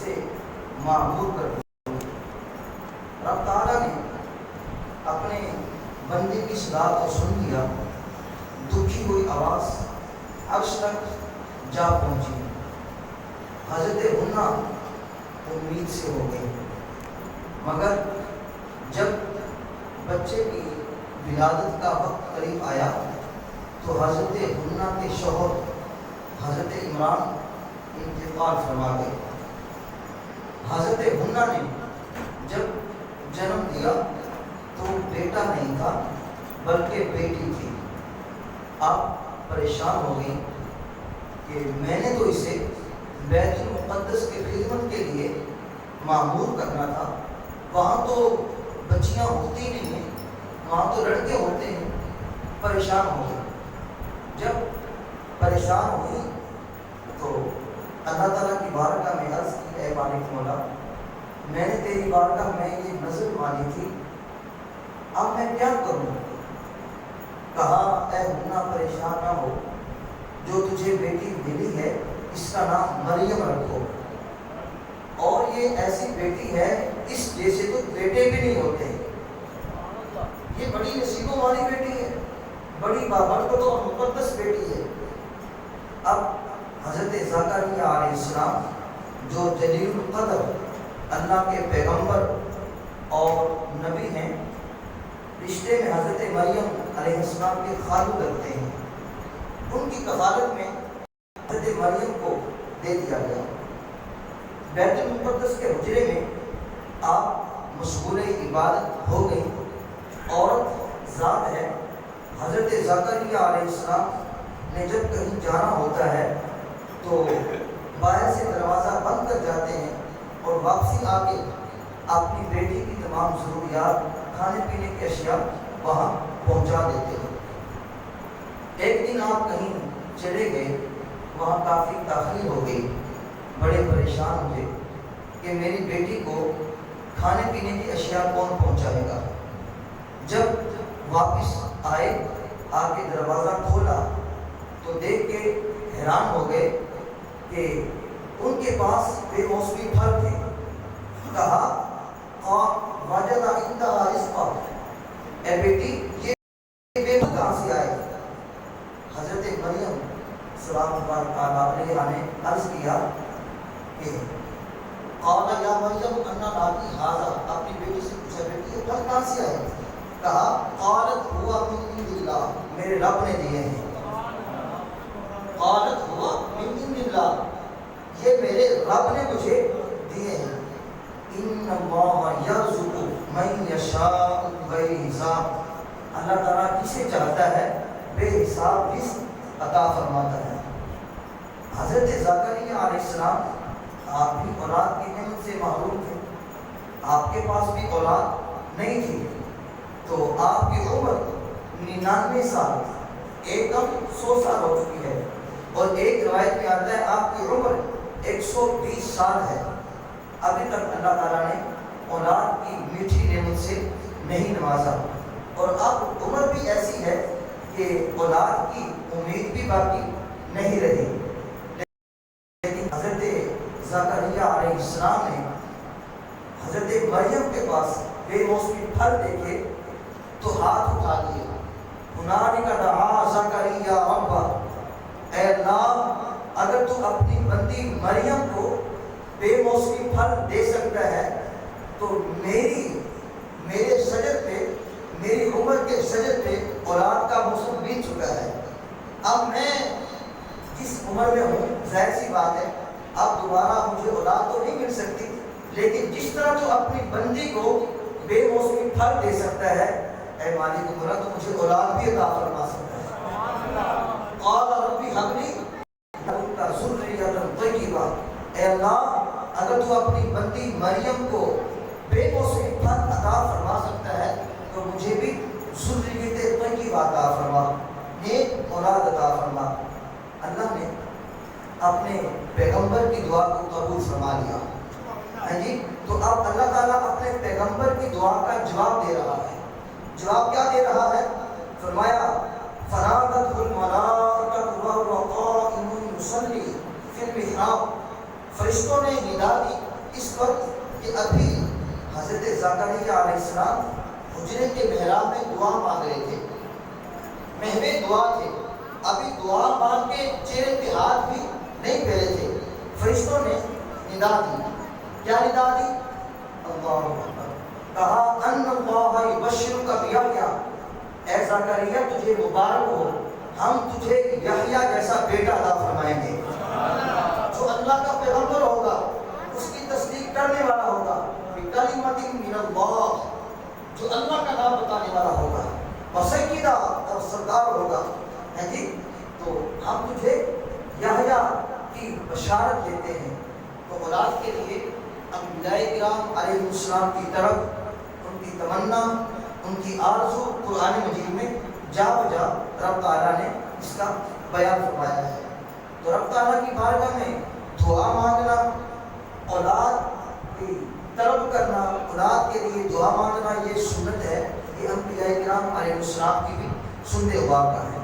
سے معمور کر دیا۔ رب تعالیٰ نے اپنے بندے کی صدا کو سن لیا، دکھی ہوئی آواز عرش تک جا پہنچی۔ حضرت حنا امید سے ہو گئی، مگر جب بچے کی ولادت کا وقت قریب آیا تو حضرت حنا کے شوہر حضرت عمران انتقال فرما گئے۔ حضرت حنا نے جب جنم دیا تو بیٹا نہیں تھا بلکہ بیٹی تھی۔ آپ پریشان ہو گئی کہ میں نے تو اسے بیت المقدس کی خدمت کے لیے معمور کرنا تھا، وہاں تو بچیاں ہوتی نہیں ہیں، وہاں تو لڑکے ہوتے ہیں۔ پریشان ہو گئی۔ جب پریشان ہوئی تو اللہ تعالیٰ کی بارگاہ میں عرض کی، اے مالک مولا، میں نے تیری بارگاہ میں یہ نظر مانی تھی، اب میں کیا کروں؟ کہا، اے حنا پریشان نہ ہو، جو تجھے بیٹی ملی ہے اس کا نام مریم رکھو، اور یہ ایسی بیٹی ہے اس جیسے تو بیٹے بھی نہیں ہوتے، یہ بڑی نصیبوں والی بیٹی ہے، بڑی بابرکت اور مقدس بیٹی ہے۔ اب حضرت زکریا علیہ السلام جو جلیل القدر اللہ کے پیغمبر اور نبی ہیں، رشتے میں حضرت مریم علیہ السلام کے خالو لگتے ہیں، ان کی کفالت میں حضرت مریم کو دے دیا گیا۔ بیت المقدس کے حجرے میں آپ مشغول عبادت ہو گئی۔ عورت ذات ہے، حضرت زکریا علیہ السلام نے جب کہیں جانا ہوتا ہے تو باہر سے دروازہ بند کر جاتے ہیں اور واپسی آ کے اپنی بیٹی کی تمام ضروریات، کھانے پینے کی اشیاء وہاں پہنچا دیتے ہیں۔ ایک دن آپ کہیں چلے گئے، وہاں کافی تاخیر ہو گئی، بڑے پریشان ہوئے کہ میری بیٹی کو کھانے پینے کی اشیاء کون پہنچائے گا۔ جب واپس آئے، آ کے دروازہ کھولا تو دیکھ کے حیران ہو گئے کہ ان کے پاس بے موسمی پھل تھے۔ کہا، وجد عندها رزقا، اے بیٹی یہ بے پھل کہاں سے آئے؟ حضرت مریم سلام اللہ علیہ نے عرض کیا کہ قال یا مریم انا لاکی ھذا، اپنی بیٹی سے پوچھا، بیٹی یہ پھل کہاں سے آئے؟ کہا، قالت ہوا من عند اللہ، میرے رب نے دیے ہیں۔ قالت ہوا من عند اللہ، یہ میرے رب نے مجھے دیے ہیں۔ ان اللہ یرزق من یشاء بغیر حساب، اللہ تعالیٰ کسے چاہتا ہے بے حساب رزق عطا فرماتا ہے۔ حضرت زکریا علیہ السلام آپ بھی اولاد کی نعمت سے محروم تھے، آپ کے پاس بھی اولاد نہیں تھی، تو آپ کی عمر 99 سال، ایک کم 100 سال ہو چکی ہے، اور ایک روایت میں آتا ہے آپ کی عمر 120 سال ہے۔ ابھی تک اللہ تعالیٰ نے اولاد کی میٹھی نعمت سے نہیں نوازا، اور اب عمر بھی ایسی ہے کہ اولاد کی امید بھی باقی نہیں رہی۔ لیکن حضرت زکریا علیہ السلام نے حضرت مریم کے پاس بے موسمی پھل دیکھے تو ہاتھ اٹھا لیے، ہنالک دعا زکریا ربہ، اے اللہ اگر تو اپنی بندی مریم کو بے موسمی پھل دے سکتا ہے تو میرے شجر پہ، میری عمر کے شجر پہ اولاد کا موسم بیت چکا ہے، اب میں جس عمر میں ہوں، ظاہر سی بات ہے اب دوبارہ مجھے اولاد تو نہیں مل سکتی، لیکن جس طرح تو اپنی بندی کو بے موسمی پھل دے سکتا ہے، اے مالک مولا تو مجھے اولاد بھی عطا فرما سکتا ہے۔ قال ربی هب لی ذریۃ طیبہ، اے اللہ اگر تو اپنی بندی مریم کو بے موسمی پھل عطا فرما سکتا ہے تو مجھے بھی ذریۃ طیبہ عطا فرما، نیک اولاد عطا فرما۔ اللہ نے اپنے پیغمبر کی دعا کو قبول فرما لیا ہے جی۔ تو اب اللہ تعالیٰ اپنے پیغمبر کی دعا کا جواب دے رہا ہے۔ جواب کیا دے رہا ہے؟ فرمایا فنادته الملائکۃ وهو قائم یصلی فی المحراب، فرشتوں نے ندا دی اس وقت کہ ابھی حضرت زکریا علیہ السلام حجرے کے محراب میں دعا مانگ رہے تھے، محو دعا تھے، ابھی دعا مانگ کے چہرے پہ ہاتھ بھی نہیں پھیرے تھے، فرشتوں نے ندا دی. کیا ندا دی؟ اللہ اکبر. کہا ان اللہ یبشرک بیحییٰ، اے زکریا تجھے مبارک ہو، ہم تجھے یحییٰ جیسا بیٹا عطا فرمائیں گے، جو اللہ کا پیغمبر ہوگا، اس کی تصدیق کرنے والا ہوگا، بکلمۃ من اللہ، جو اللہ کا نام بتانے والا ہوگا، وسیدہ اور سردار ہوگا. ہے جی، تو ہم تجھے یحییٰ کی بشارت دیتے ہیں. تو اولاد کے لیے انبیاء کرام علیہ السلام کی طرف ان کی تمنا، ان کی آرزو قرآن مجید میں جا بجا رب تعالیٰ نے اس کا بیان فرمایا ہے. تو رب تعالیٰ کی بارگاہ میں دعا مانگنا، اولاد کی طلب کرنا، اولاد کے لیے دعا مانگنا، یہ سنت ہے. یہ انبیاء کرام علیہ السلام کی بھی سنت و واقعہ ہے.